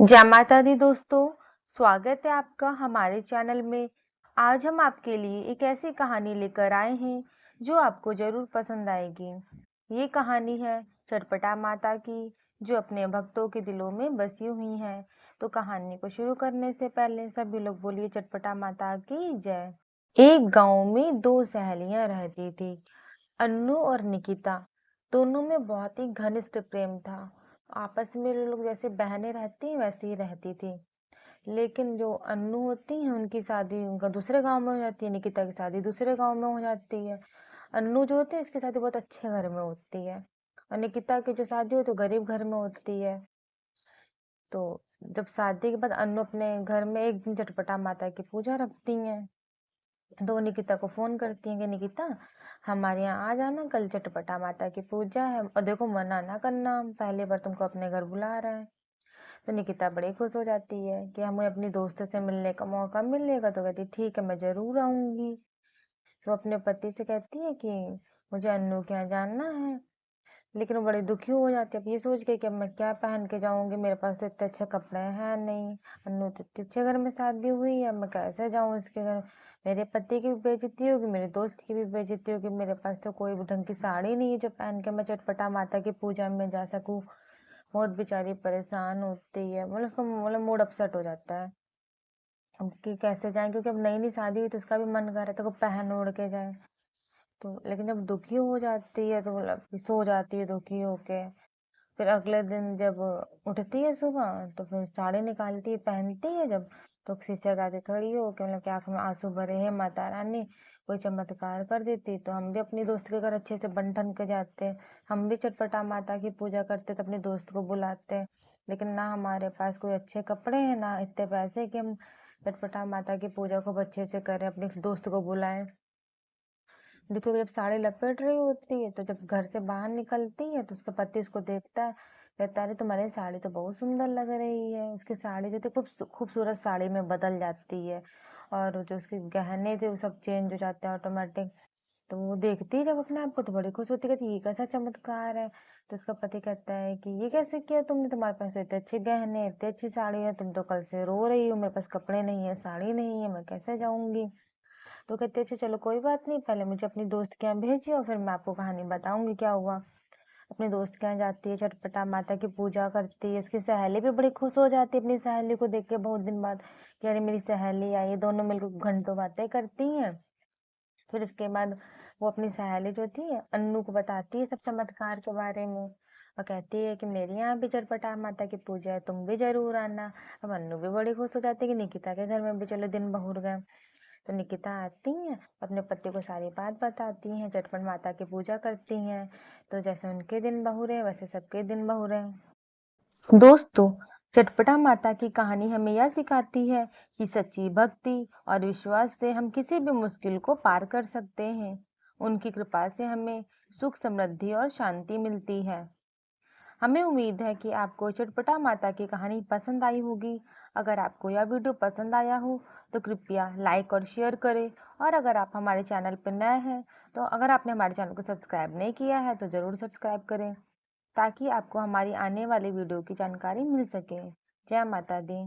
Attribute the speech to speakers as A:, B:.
A: जय माता दी दोस्तों, स्वागत है आपका हमारे चैनल में। आज हम आपके लिए एक ऐसी कहानी लेकर आए हैं जो आपको जरूर पसंद आएगी। ये कहानी है चटपटा माता की, जो अपने भक्तों के दिलों में बसी हुई है। तो कहानी को शुरू करने से पहले सभी लोग बोलिए चटपटा माता की जय। एक गांव में दो सहेलियां रहती थी, अन्नू और निकिता। दोनों में बहुत ही घनिष्ठ प्रेम था। आपस में ये लोग जैसे बहनें रहती हैं वैसे ही रहती थी। लेकिन जो अन्नू होती है उनकी शादी उनका दूसरे गांव में हो जाती है, निकिता की शादी दूसरे गांव में हो जाती है। अन्नू जो होती है उसकी शादी बहुत अच्छे घर में होती है, और निकिता की जो शादी हो तो गरीब घर में होती है। तो जब शादी के बाद अन्नू अपने घर में एक दिन चटपटा माता की पूजा रखती हैं। तो वो निकिता को फोन करती हैं कि निकिता, हमारे यहाँ आ जाना, कल चटपटा माता की पूजा है, और देखो मना ना करना, हम पहली बार तुमको अपने घर बुला रहे हैं। तो निकिता बड़ी खुश हो जाती है कि हमें अपनी दोस्त से मिलने का मौका मिलेगा। तो कहती ठीक है, मैं जरूर आऊंगी। तो अपने पति से कहती है कि मुझे अन्नू के यहाँ जानना है। लेकिन वो बड़ी दुखी हो जाती है, अब ये सोच के कि अब मैं क्या पहन के जाऊंगी, मेरे पास तो इतने अच्छे कपड़े हैं नहीं। अन्नू तो इतने अच्छे घर में शादी हुई है, अब मैं कैसे जाऊं उसके घर। मेरे पति की भी बेइज्जती होगी, मेरे दोस्त की भी बेइज्जती होगी, मेरे पास तो कोई भी ढंग की साड़ी नहीं है जो पहन के मैं चटपटा माता की पूजा में जा सकूं। बहुत बेचारी परेशान होती है, मतलब उसका मतलब मूड अपसेट हो जाता है कि कैसे जाए, क्योंकि अब नई नई शादी हुई तो उसका भी मन कर रहा है तो वो पहन ओढ़ के जाए। तो लेकिन जब दुखी हो जाती है तो मतलब सो जाती है दुखी होके। फिर अगले दिन जब उठती है सुबह तो फिर साड़ी निकालती है, पहनती है जब, तो शीशे के आगे खड़ी हो के मतलब कि आंख में आंसू भरे हैं, माता रानी कोई चमत्कार कर देती तो हम भी अपनी दोस्त के घर अच्छे से बन ठन के जाते। हम भी चटपटा माता की पूजा करते तो अपने दोस्त को बुलाते। लेकिन ना हमारे पास कोई अच्छे कपड़े हैं, ना इतने पैसे कि हम चटपटा माता की पूजा खूब अच्छे से करें, अपने दोस्त को बुलाएं। देखो जब साड़ी लपेट रही होती है तो जब घर से बाहर निकलती है तो उसका पति उसको देखता है, कहता है अरे तुम्हारी साड़ी तो बहुत सुंदर लग रही है। उसकी साड़ी जो थी खूब खूबसूरत साड़ी में बदल जाती है, और जो उसके गहने थे वो सब चेंज हो जाते हैं ऑटोमेटिक। तो वो देखती है जब अपने आप को तो बड़ी खुश होती है, कहती है, ये कैसा चमत्कार है। तो उसका पति कहता है कि ये कैसे किया तुमने, तुम्हारे पास तो इतने अच्छे गहने इतनी अच्छी साड़ी है, तुम तो कल से रो रही हो मेरे पास कपड़े नहीं है साड़ी नहीं है, मैं कैसे जाऊंगी। तो कहते अच्छा चलो कोई बात नहीं, पहले मुझे अपनी दोस्त के यहाँ भेजिए और फिर मैं आपको कहानी बताऊंगी क्या हुआ। अपनी दोस्त के यहाँ जाती है, चटपटा माता की पूजा करती है। उसकी सहेली भी बड़ी खुश हो जाती है अपनी सहेली को देख के बहुत दिन बाद कि अरे मेरी सहेली आई है, दोनों मिलकर घंटों बातें करती हैं। फिर उसके बाद वो अपनी सहेली जो थी अन्नू को बताती है सब चमत्कार के बारे में, और कहती है कि मेरे यहाँ भी चटपटा माता की पूजा है, तुम भी जरूर आना। अब अन्नू भी बड़ी खुश हो जाती है कि निकिता के घर में भी चलो दिन बहुर गए। तो निकिता आती हैं, अपने पति को सारी बात बताती हैं, चटपट माता की पूजा करती हैं। तो जैसे उनके दिन बहुरे वैसे सबके दिन बहुरे। दोस्तों, चटपटा माता की कहानी हमें यह सिखाती है कि सच्ची भक्ति और विश्वास से हम किसी भी मुश्किल को पार कर सकते हैं। उनकी कृपा से हमें सुख, समृद्धि और शांति मिलती है। हमें उम्मीद है कि आपको चटपटा माता की कहानी पसंद आई होगी। अगर आपको यह वीडियो पसंद आया हो तो कृपया लाइक और शेयर करें, और अगर आप हमारे चैनल पर नए हैं तो अगर आपने हमारे चैनल को सब्सक्राइब नहीं किया है तो ज़रूर सब्सक्राइब करें, ताकि आपको हमारी आने वाली वीडियो की जानकारी मिल सके। जय माता दी।